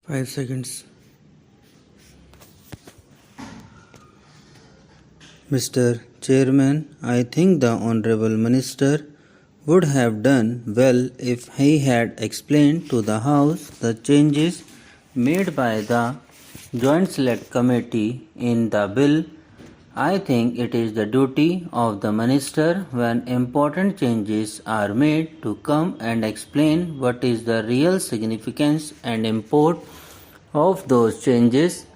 5 seconds. Mr. Chairman, I think the Honorable Minister would have done well if he had explained to the House the changes made by the Joint Select Committee in the bill. I think it is the duty of the Minister when important changes are made to come and explain what is the real significance and import of those changes.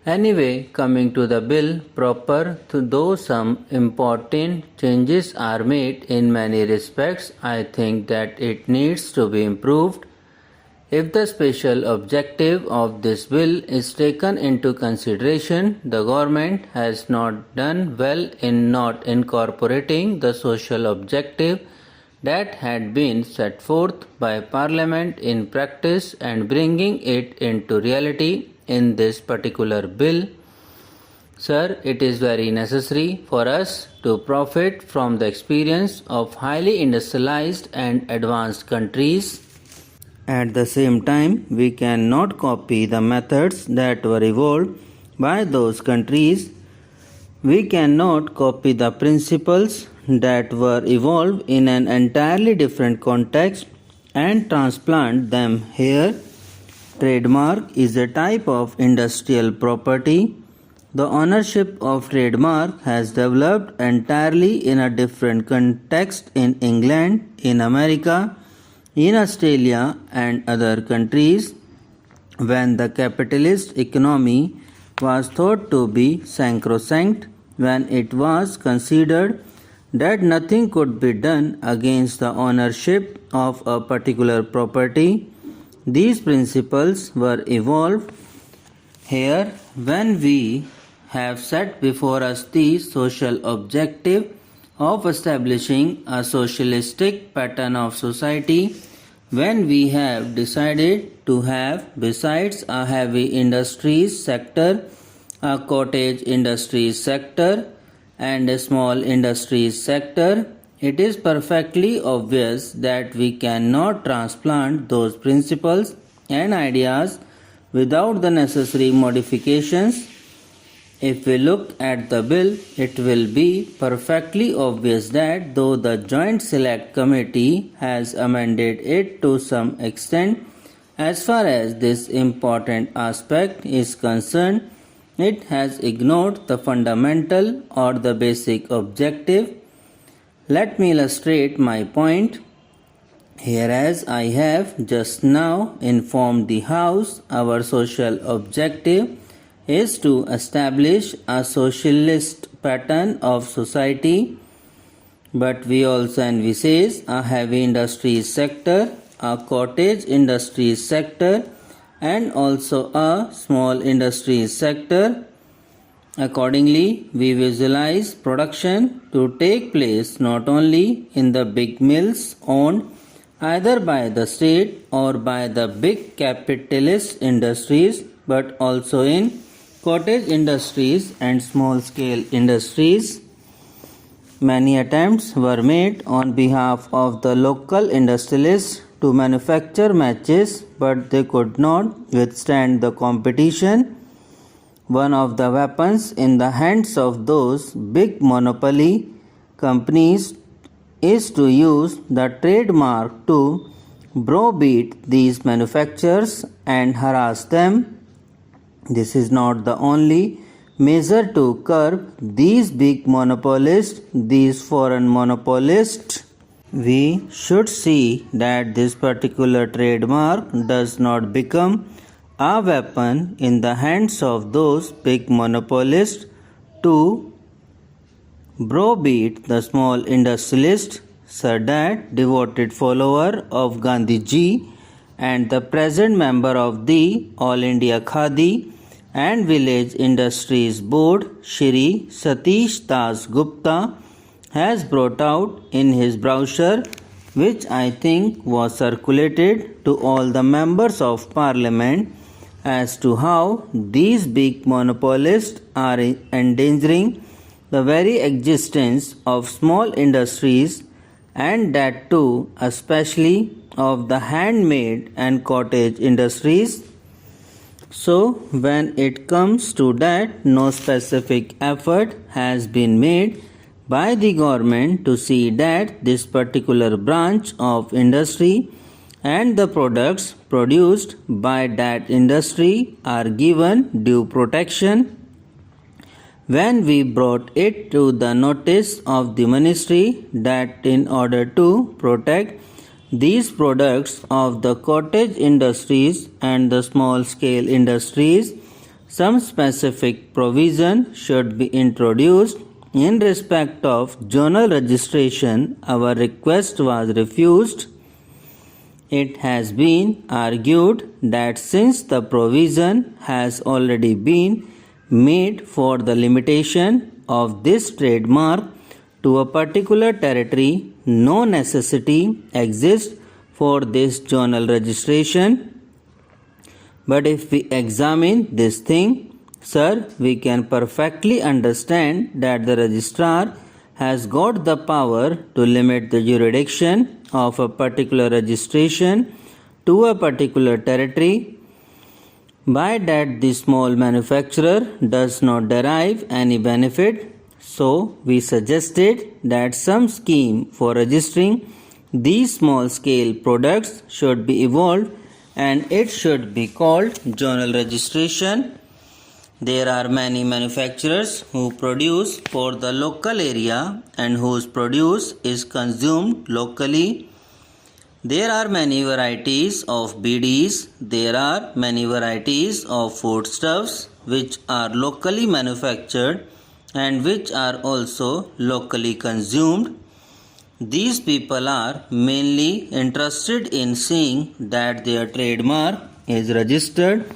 Anyway, coming to the bill proper, though some important changes are made in many respects, I think that it needs to be improved. If the special objective of this bill is taken into consideration, the government has not done well in not incorporating the social objective that had been set forth by Parliament in practice and bringing it into reality in this particular bill. Sir, it is very necessary for us to profit from the experience of highly industrialized and advanced countries. At the same time, we cannot copy the methods that were evolved by those countries. We cannot copy the principles that were evolved in an entirely different context and transplant them here. Trademark is a type of industrial property. The ownership of trademark has developed entirely in a different context in England, in America, in Australia and other countries. When the capitalist economy was thought to be sacrosanct, when it was considered that nothing could be done against the ownership of a particular property, these principles were evolved. Here, when we have set before us the social objective of establishing a socialistic pattern of society, when we have decided to have, besides a heavy industries sector, a cottage industries sector and a small industries sector, it is perfectly obvious that we cannot transplant those principles and ideas without the necessary modifications. If we look at the bill, it will be perfectly obvious that though the Joint Select Committee has amended it to some extent, as far as this important aspect is concerned, it has ignored the fundamental or the basic objective. Let me illustrate my point. Whereas I have just now informed the House, our social objective is to establish a socialist pattern of society, but we also envisage a heavy industries sector, a cottage industries sector and also a small industries sector. Accordingly, we visualize production to take place not only in the big mills owned either by the state or by the big capitalist industries, but also in cottage industries and small-scale industries. Many attempts were made on behalf of the local industrialists to manufacture matches, but they could not withstand the competition. One of the weapons in the hands of those big monopoly companies is to use the trademark to browbeat these manufacturers and harass them. This is not the only measure to curb these big monopolists, these foreign monopolists. We should see that this particular trademark does not become a weapon in the hands of those big monopolists to browbeat the small industrialist. Sir Dat, devoted follower of Gandhiji and the present member of the All India Khadi and Village Industries Board, Shri Satish Das Gupta, has brought out in his brochure, which I think was circulated to all the members of Parliament, as to how these big monopolists are endangering the very existence of small industries, and that too especially of the handmade and cottage industries. So, when it comes to that, no specific effort has been made by the government to see that this particular branch of industry and the products produced by that industry are given due protection. When we brought it to the notice of the ministry that in order to protect these products of the cottage industries and the small scale industries, some specific provision should be introduced in respect of journal registration. Our request was refused. It has been argued that since the provision has already been made for the limitation of this trademark to a particular territory, no necessity exists for this journal registration. But if we examine this thing, sir, we can perfectly understand that the registrar has got the power to limit the jurisdiction of a particular registration to a particular territory. By that, the small manufacturer does not derive any benefit. So, we suggested that some scheme for registering these small scale products should be evolved and it should be called journal registration. There are many manufacturers who produce for the local area and whose produce is consumed locally. There are many varieties of BDs. There are many varieties of foodstuffs which are locally manufactured and which are also locally consumed. These people are mainly interested in seeing that their trademark is registered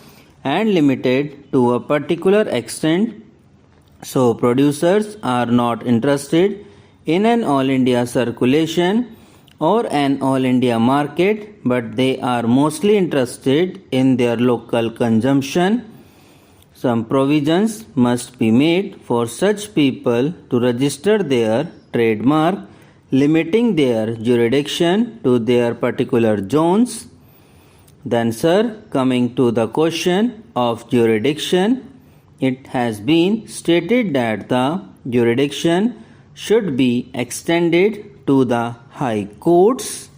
and limited to a particular extent. So, producers are not interested in an all India circulation or an all India market, but they are mostly interested in their local consumption. Some provisions must be made for such people to register their trademark, limiting their jurisdiction to their particular zones. Then, sir, coming to the question of jurisdiction, it has been stated that the jurisdiction should be extended to the high courts.